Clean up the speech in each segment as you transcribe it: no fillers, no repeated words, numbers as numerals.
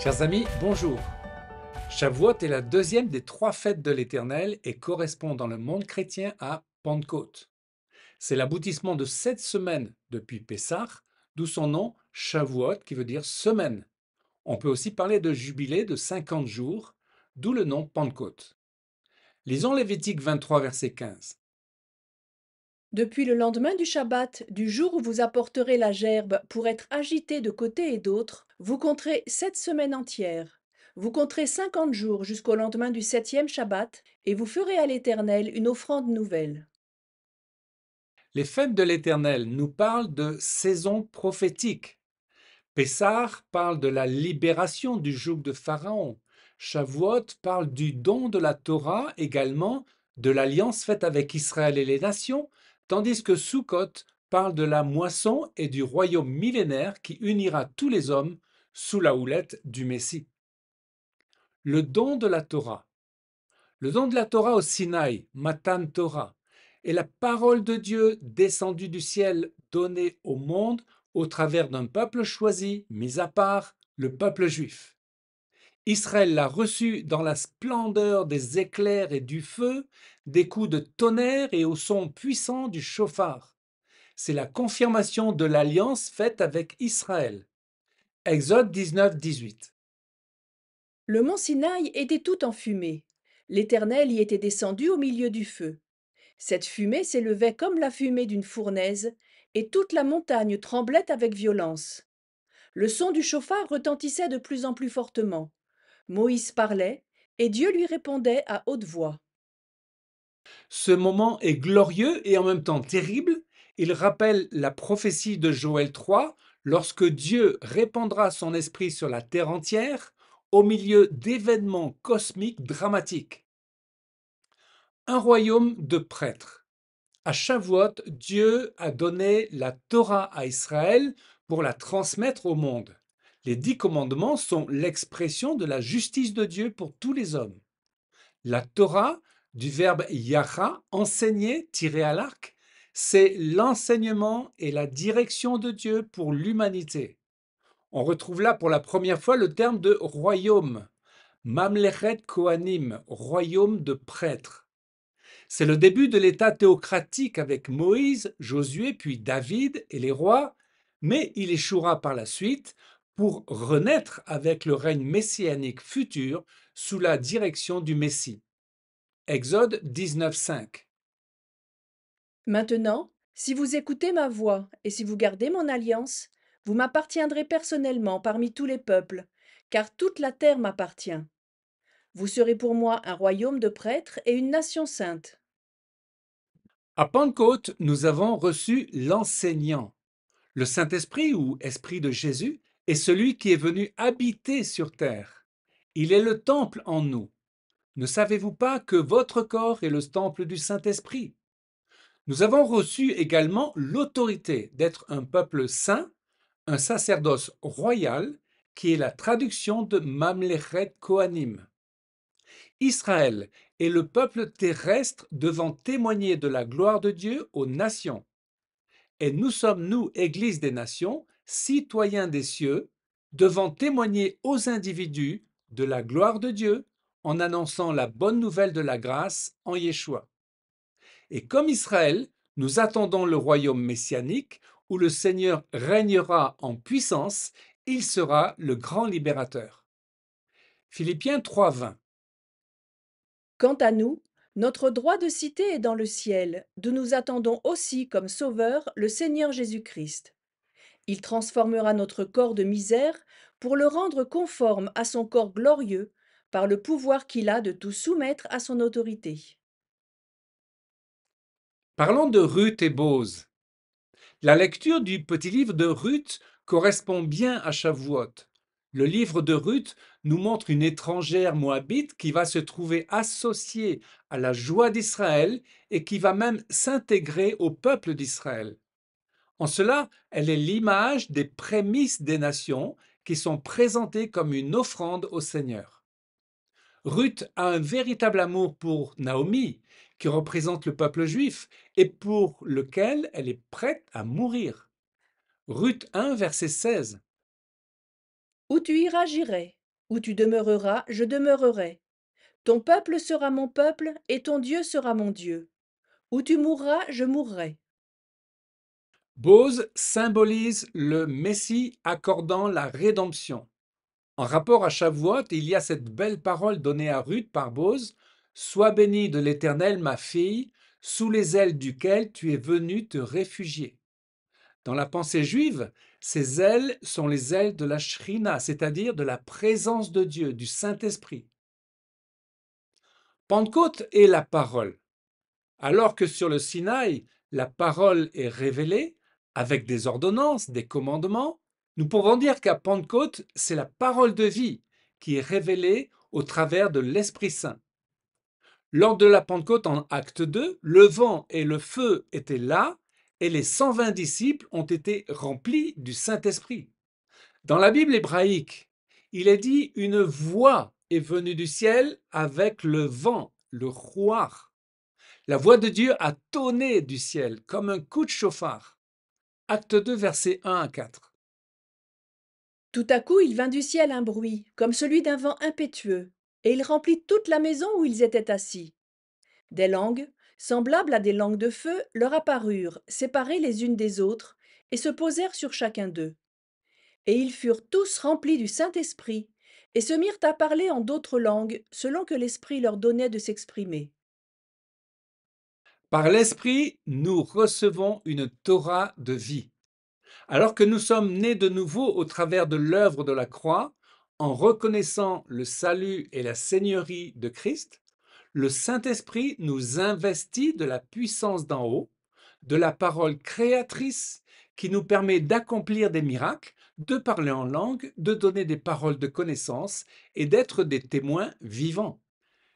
Chers amis, bonjour. Shavuot est la deuxième des trois fêtes de l'Éternel et correspond dans le monde chrétien à Pentecôte. C'est l'aboutissement de 7 semaines depuis Pessah, d'où son nom Shavuot qui veut dire semaine. On peut aussi parler de jubilé de 50 jours, d'où le nom Pentecôte. Lisons Lévitique 23, verset 15. Depuis le lendemain du Shabbat, du jour où vous apporterez la gerbe pour être agitée de côté et d'autre, vous compterez 7 semaines entières. Vous compterez 50 jours jusqu'au lendemain du septième Shabbat, et vous ferez à l'Éternel une offrande nouvelle. Les fêtes de l'Éternel nous parlent de saison prophétique. Pessah parle de la libération du joug de Pharaon. Shavuot parle du don de la Torah, également de l'alliance faite avec Israël et les nations, tandis que Sukkot parle de la moisson et du royaume millénaire qui unira tous les hommes sous la houlette du Messie. Le don de la Torah. Le don de la Torah au Sinaï, Matan Torah, est la parole de Dieu descendue du ciel, donnée au monde au travers d'un peuple choisi, mis à part, le peuple juif. Israël l'a reçu dans la splendeur des éclairs et du feu, des coups de tonnerre et au son puissant du chauffard. C'est la confirmation de l'alliance faite avec Israël. Exode 19, 18. Le mont Sinaï était tout en fumée. L'Éternel y était descendu au milieu du feu. Cette fumée s'élevait comme la fumée d'une fournaise, et toute la montagne tremblait avec violence. Le son du chauffard retentissait de plus en plus fortement. Moïse parlait, et Dieu lui répondait à haute voix. Ce moment est glorieux et en même temps terrible. Il rappelle la prophétie de Joël 3, lorsque Dieu répandra son esprit sur la terre entière au milieu d'événements cosmiques dramatiques. Un royaume de prêtres. À Shavuot, Dieu a donné la Torah à Israël pour la transmettre au monde. Les 10 commandements sont l'expression de la justice de Dieu pour tous les hommes. La Torah, du verbe yara, enseigner, tirer à l'arc, c'est l'enseignement et la direction de Dieu pour l'humanité. On retrouve là pour la première fois le terme de royaume, Mamlechet Kohanim, royaume de prêtres. C'est le début de l'état théocratique avec Moïse, Josué, puis David et les rois, mais il échouera par la suite pour renaître avec le règne messianique futur sous la direction du Messie. Exode 19.5. Maintenant, si vous écoutez ma voix et si vous gardez mon alliance, vous m'appartiendrez personnellement parmi tous les peuples, car toute la terre m'appartient. Vous serez pour moi un royaume de prêtres et une nation sainte. À Pentecôte, nous avons reçu l'enseignant. Le Saint-Esprit ou Esprit de Jésus est celui qui est venu habiter sur terre. Il est le temple en nous. Ne savez-vous pas que votre corps est le temple du Saint-Esprit? Nous avons reçu également l'autorité d'être un peuple saint, un sacerdoce royal, qui est la traduction de Mamlechet Kohanim. Israël est le peuple terrestre devant témoigner de la gloire de Dieu aux nations. Et nous sommes, nous, Église des nations, citoyens des cieux, devant témoigner aux individus de la gloire de Dieu en annonçant la bonne nouvelle de la grâce en Yeshua. Et comme Israël, nous attendons le royaume messianique où le Seigneur régnera en puissance, il sera le grand libérateur. Philippiens 3:20. Quant à nous, notre droit de cité est dans le ciel, d'où nous attendons aussi comme Sauveur le Seigneur Jésus-Christ. Il transformera notre corps de misère pour le rendre conforme à son corps glorieux par le pouvoir qu'il a de tout soumettre à son autorité. Parlons de Ruth et Bose. La lecture du petit livre de Ruth correspond bien à Shavuot. Le livre de Ruth nous montre une étrangère moabite qui va se trouver associée à la joie d'Israël et qui va même s'intégrer au peuple d'Israël. En cela, elle est l'image des prémices des nations qui sont présentées comme une offrande au Seigneur. Ruth a un véritable amour pour Naomi, qui représente le peuple juif et pour lequel elle est prête à mourir. Ruth 1, verset 16. Où tu iras, j'irai. Où tu demeureras, je demeurerai. Ton peuple sera mon peuple et ton Dieu sera mon Dieu. Où tu mourras, je mourrai. Bose symbolise le Messie accordant la rédemption. En rapport à Shavuot, il y a cette belle parole donnée à Ruth par Bose: Sois bénie de l'Éternel, ma fille, sous les ailes duquel tu es venue te réfugier. Dans la pensée juive, ces ailes sont les ailes de la Shrina, c'est-à-dire de la présence de Dieu, du Saint-Esprit. Pentecôte est la parole. Alors que sur le Sinaï, la parole est révélée avec des ordonnances, des commandements, nous pouvons dire qu'à Pentecôte, c'est la parole de vie qui est révélée au travers de l'Esprit Saint. Lors de la Pentecôte en Acte 2, le vent et le feu étaient là et les 120 disciples ont été remplis du Saint-Esprit. Dans la Bible hébraïque, il est dit: une voix est venue du ciel avec le vent, le rouar. La voix de Dieu a tonné du ciel comme un coup de chauffard. Acte 2, versets 1 à 4. Tout à coup il vint du ciel un bruit, comme celui d'un vent impétueux, et il remplit toute la maison où ils étaient assis. Des langues, semblables à des langues de feu, leur apparurent, séparées les unes des autres, et se posèrent sur chacun d'eux. Et ils furent tous remplis du Saint-Esprit, et se mirent à parler en d'autres langues, selon que l'Esprit leur donnait de s'exprimer. Par l'Esprit, nous recevons une Torah de vie. Alors que nous sommes nés de nouveau au travers de l'œuvre de la croix, en reconnaissant le salut et la seigneurie de Christ, le Saint-Esprit nous investit de la puissance d'en haut, de la parole créatrice qui nous permet d'accomplir des miracles, de parler en langue, de donner des paroles de connaissance et d'être des témoins vivants.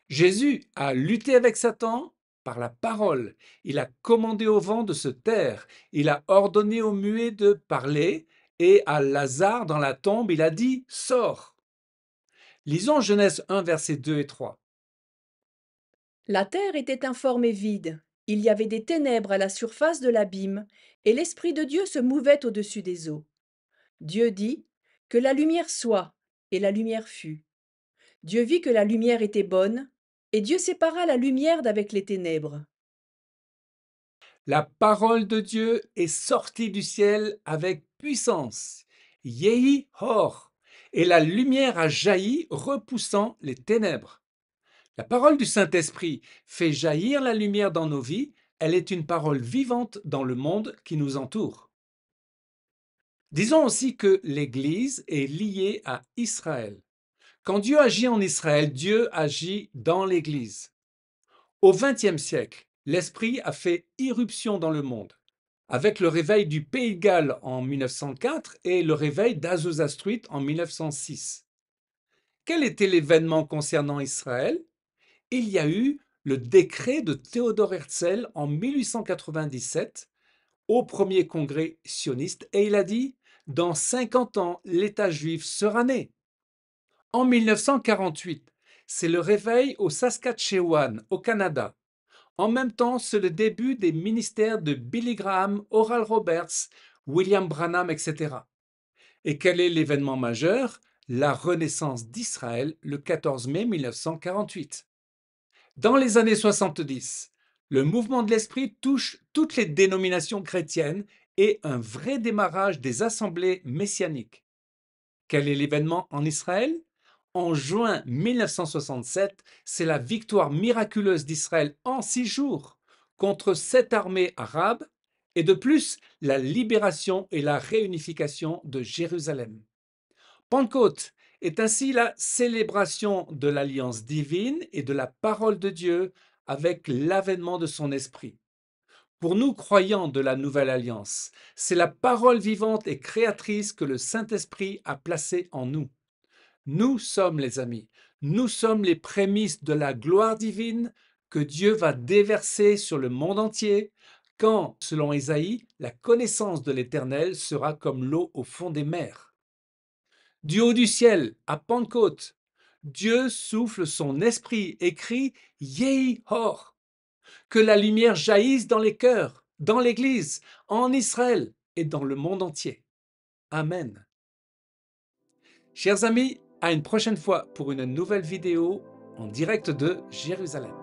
Jésus a lutté avec Satan par la parole. Il a commandé au vent de se taire. Il a ordonné aux muets de parler. Et à Lazare dans la tombe, il a dit: Sors. Lisons Genèse 1, versets 2 et 3. La terre était informe et vide. Il y avait des ténèbres à la surface de l'abîme, et l'Esprit de Dieu se mouvait au-dessus des eaux. Dieu dit: Que la lumière soit, et la lumière fut. Dieu vit que la lumière était bonne, et Dieu sépara la lumière d'avec les ténèbres. La parole de Dieu est sortie du ciel avec puissance. Yehi Hor. Et la lumière a jailli, repoussant les ténèbres. La parole du Saint-Esprit fait jaillir la lumière dans nos vies. Elle est une parole vivante dans le monde qui nous entoure. Disons aussi que l'Église est liée à Israël. Quand Dieu agit en Israël, Dieu agit dans l'Église. Au XXe siècle, l'Esprit a fait irruption dans le monde, avec le réveil du Pays de Galles en 1904 et le réveil d'Azusa Street en 1906. Quel était l'événement concernant Israël? Il y a eu le décret de Théodore Herzl en 1897 au premier congrès sioniste et il a dit: dans 50 ans, l'État juif sera né. En 1948, c'est le réveil au Saskatchewan, au Canada. En même temps, c'est le début des ministères de Billy Graham, Oral Roberts, William Branham, etc. Et quel est l'événement majeur? La renaissance d'Israël le 14 mai 1948. Dans les années 70, le mouvement de l'Esprit touche toutes les dénominations chrétiennes et un vrai démarrage des assemblées messianiques. Quel est l'événement en Israël? En juin 1967, c'est la victoire miraculeuse d'Israël en 6 jours contre 7 armées arabes et de plus la libération et la réunification de Jérusalem. Pentecôte est ainsi la célébration de l'alliance divine et de la parole de Dieu avec l'avènement de son esprit. Pour nous, croyants de la nouvelle alliance, c'est la parole vivante et créatrice que le Saint-Esprit a placée en nous. Nous sommes les amis, nous sommes les prémices de la gloire divine que Dieu va déverser sur le monde entier quand, selon Ésaïe, la connaissance de l'Éternel sera comme l'eau au fond des mers. Du haut du ciel, à Pentecôte, Dieu souffle son esprit et crie Yehi Hor, que la lumière jaillisse dans les cœurs, dans l'Église, en Israël et dans le monde entier. Amen. Chers amis, À une prochaine fois pour une nouvelle vidéo en direct de Jérusalem.